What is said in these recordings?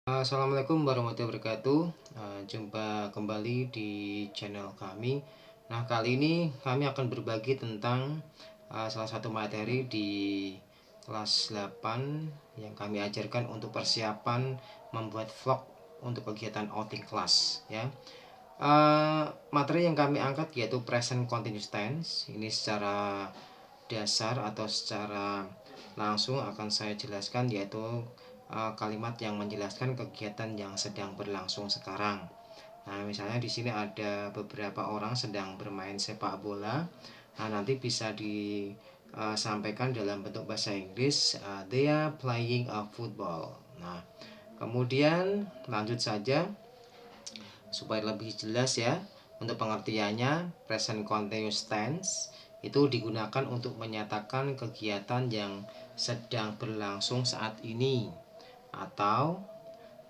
Assalamualaikum warahmatullahi wabarakatuh. Jumpa kembali di channel kami. Nah, kali ini kami akan berbagi tentang salah satu materi di kelas 8 yang kami ajarkan untuk persiapan membuat vlog untuk kegiatan outing kelas, ya. Materi yang kami angkat yaitu present continuous tense. Ini secara dasar atau secara langsung akan saya jelaskan, yaitu kalimat yang menjelaskan kegiatan yang sedang berlangsung sekarang. Nah, misalnya di sini ada beberapa orang sedang bermain sepak bola. Nah, nanti bisa disampaikan dalam bentuk bahasa Inggris, they are playing a football. Nah, kemudian lanjut saja supaya lebih jelas ya. Untuk pengertiannya, present continuous tense itu digunakan untuk menyatakan kegiatan yang sedang berlangsung saat ini atau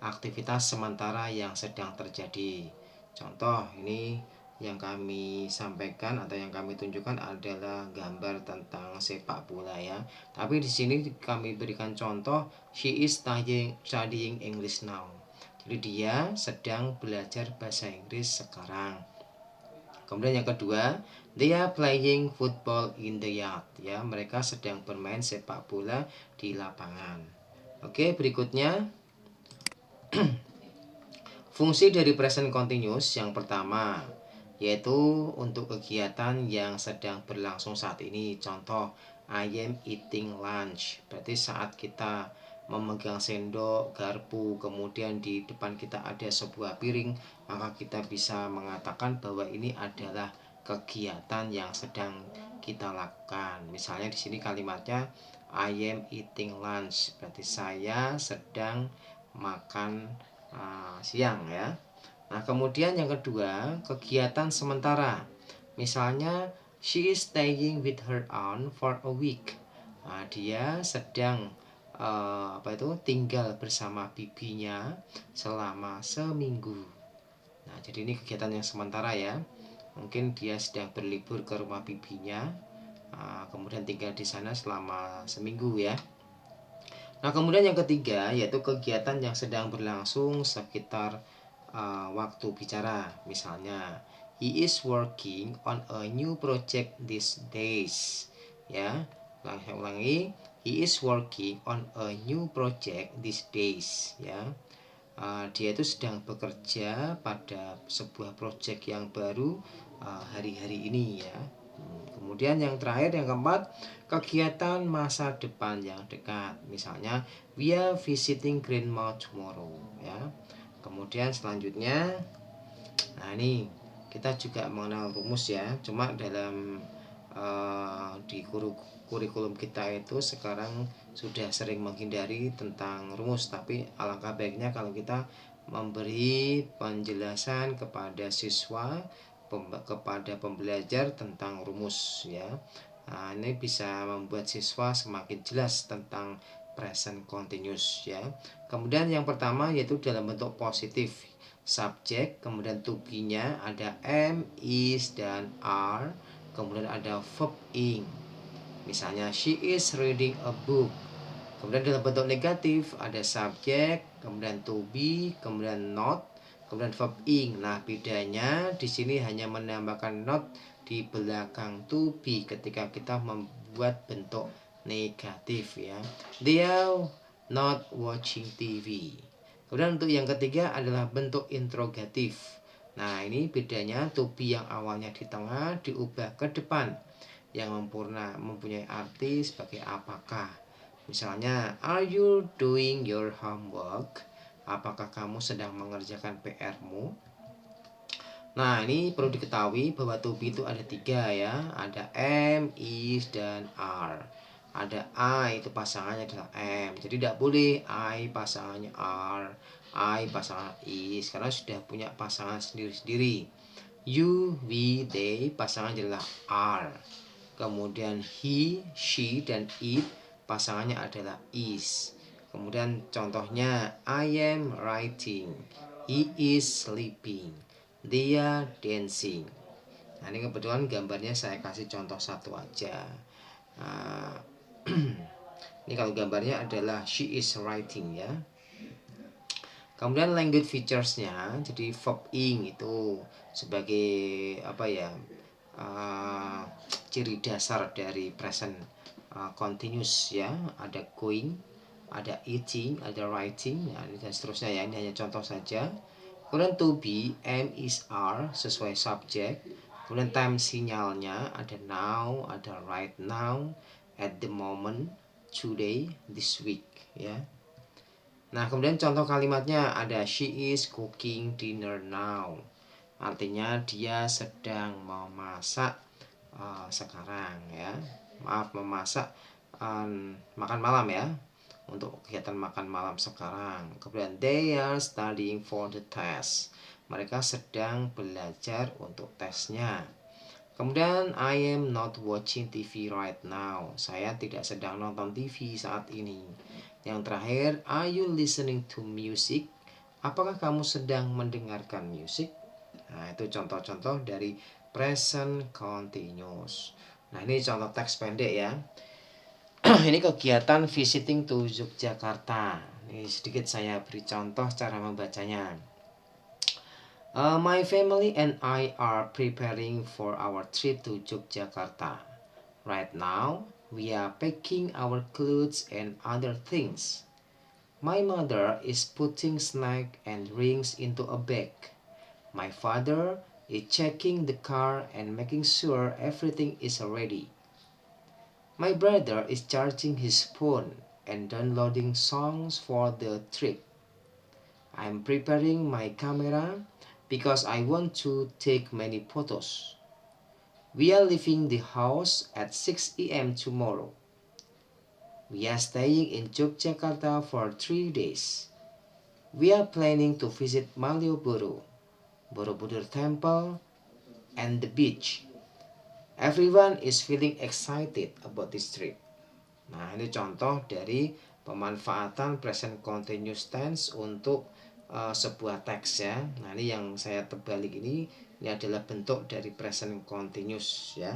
aktivitas sementara yang sedang terjadi. Contoh ini yang kami sampaikan atau yang kami tunjukkan adalah gambar tentang sepak bola ya. Tapi di sini kami berikan contoh, she is studying English now. Jadi dia sedang belajar bahasa Inggris sekarang. Kemudian yang kedua, they are playing football in the yard, ya, mereka sedang bermain sepak bola di lapangan. Oke, berikutnya fungsi dari present continuous yang pertama yaitu untuk kegiatan yang sedang berlangsung saat ini. Contoh, I am eating lunch. Berarti saat kita memegang sendok, garpu, kemudian di depan kita ada sebuah piring, maka kita bisa mengatakan bahwa ini adalah kegiatan yang sedang kita lakukan. Misalnya di sini kalimatnya I am eating lunch. Berarti saya sedang makan siang ya. Nah, kemudian yang kedua, kegiatan sementara. Misalnya she is staying with her aunt for a week. Nah, dia sedang tinggal bersama bibinya selama seminggu. Nah, jadi ini kegiatan yang sementara ya. Mungkin dia sedang berlibur ke rumah bibinya, kemudian tinggal di sana selama seminggu ya. Nah, kemudian yang ketiga yaitu kegiatan yang sedang berlangsung sekitar waktu bicara. Misalnya, he is working on a new project these days. Ya, saya ulangi, he is working on a new project these days. Ya, dia itu sedang bekerja pada sebuah project yang baru hari-hari ini ya. Kemudian yang terakhir, yang keempat, kegiatan masa depan yang dekat. Misalnya, we are visiting grandma tomorrow ya. Kemudian selanjutnya, nah ini kita juga mengenal rumus ya. Cuma dalam di kurikulum kita itu sekarang sudah sering menghindari tentang rumus. Tapi alangkah baiknya kalau kita memberi penjelasan kepada siswa, kepada pembelajar tentang rumus ya. Nah, ini bisa membuat siswa semakin jelas tentang present continuous ya. Kemudian yang pertama yaitu dalam bentuk positif, subjek, kemudian to be-nya ada am, is, dan are, kemudian ada verb ing. Misalnya she is reading a book. Kemudian dalam bentuk negatif ada subjek, kemudian to be, kemudian not, kemudian verb ing. Nah, bedanya di sini hanya menambahkan not di belakang to be ketika kita membuat bentuk negatif ya. They are not watching TV. Kemudian untuk yang ketiga adalah bentuk interrogatif. Nah, ini bedanya to be yang awalnya di tengah diubah ke depan yang mempunyai arti sebagai apakah. Misalnya, are you doing your homework? Apakah kamu sedang mengerjakan PR-mu? Nah, ini perlu diketahui bahwa to be itu ada 3 ya. Ada am, is, dan are. Ada I, itu pasangannya adalah am. Jadi tidak boleh I pasangannya are, I pasangan is, karena sudah punya pasangan sendiri-sendiri. You, we, they pasangannya adalah are. Kemudian he, she, dan it pasangannya adalah is. Kemudian contohnya, I am writing, he is sleeping, they are dancing. Nah, ini kebetulan gambarnya saya kasih contoh satu aja. Ini kalau gambarnya adalah she is writing ya. Kemudian language featuresnya, jadi verb ing itu sebagai apa ya, ciri dasar dari present continuous ya. Ada going, ada eating, ada writing, nah, dan seterusnya ya. Ini hanya contoh saja. Kemudian to be, am, is, are sesuai subjek. Kemudian time sinyalnya ada now, ada right now, at the moment, today, this week ya. Nah, kemudian contoh kalimatnya ada she is cooking dinner now. Artinya dia sedang memasak sekarang ya. Maaf, memasak makan malam ya. Untuk kegiatan makan malam sekarang. Kemudian they are studying for the test. Mereka sedang belajar untuk tesnya. Kemudian I am not watching TV right now. Saya tidak sedang nonton TV saat ini. Yang terakhir, are you listening to music? Apakah kamu sedang mendengarkan musik? Nah, itu contoh-contoh dari present continuous. Nah, ini contoh teks pendek ya. Ini kegiatan visiting to Yogyakarta. Ini sedikit saya beri contoh cara membacanya. My family and I are preparing for our trip to Yogyakarta. Right now, we are packing our clothes and other things. My mother is putting snacks and rings into a bag. My father is checking the car and making sure everything is ready. My brother is charging his phone and downloading songs for the trip. I'm preparing my camera because I want to take many photos. We are leaving the house at 6 a.m. tomorrow. We are staying in Yogyakarta for 3 days. We are planning to visit Malioboro, Borobudur Temple, and the beach. Everyone is feeling excited about this trip. Nah, ini contoh dari pemanfaatan present continuous tense untuk sebuah teks ya. Nah, ini yang saya terbalik ini adalah bentuk dari present continuous ya.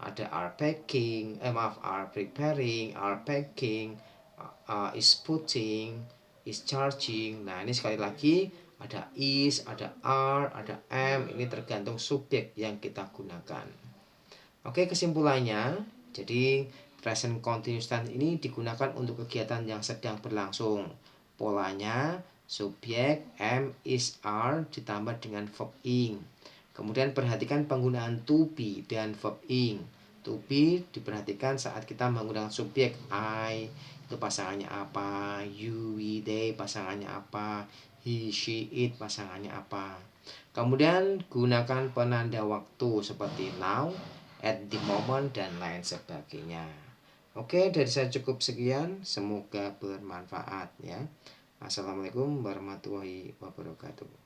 Ada are packing, are preparing, are packing, is putting, is charging. Nah, ini sekali lagi ada is, ada are, ada am. Ini tergantung subjek yang kita gunakan. Oke, kesimpulannya, jadi present continuous tense ini digunakan untuk kegiatan yang sedang berlangsung. Polanya subjek am, is, are ditambah dengan verb ing. Kemudian perhatikan penggunaan to be dan verb ing. To be diperhatikan saat kita menggunakan subjek I, itu pasangannya apa, you, we, they pasangannya apa, he, she, it pasangannya apa. Kemudian gunakan penanda waktu seperti now, at the moment, dan lain sebagainya. Oke, dari saya cukup sekian. Semoga bermanfaat ya. Assalamualaikum warahmatullahi wabarakatuh.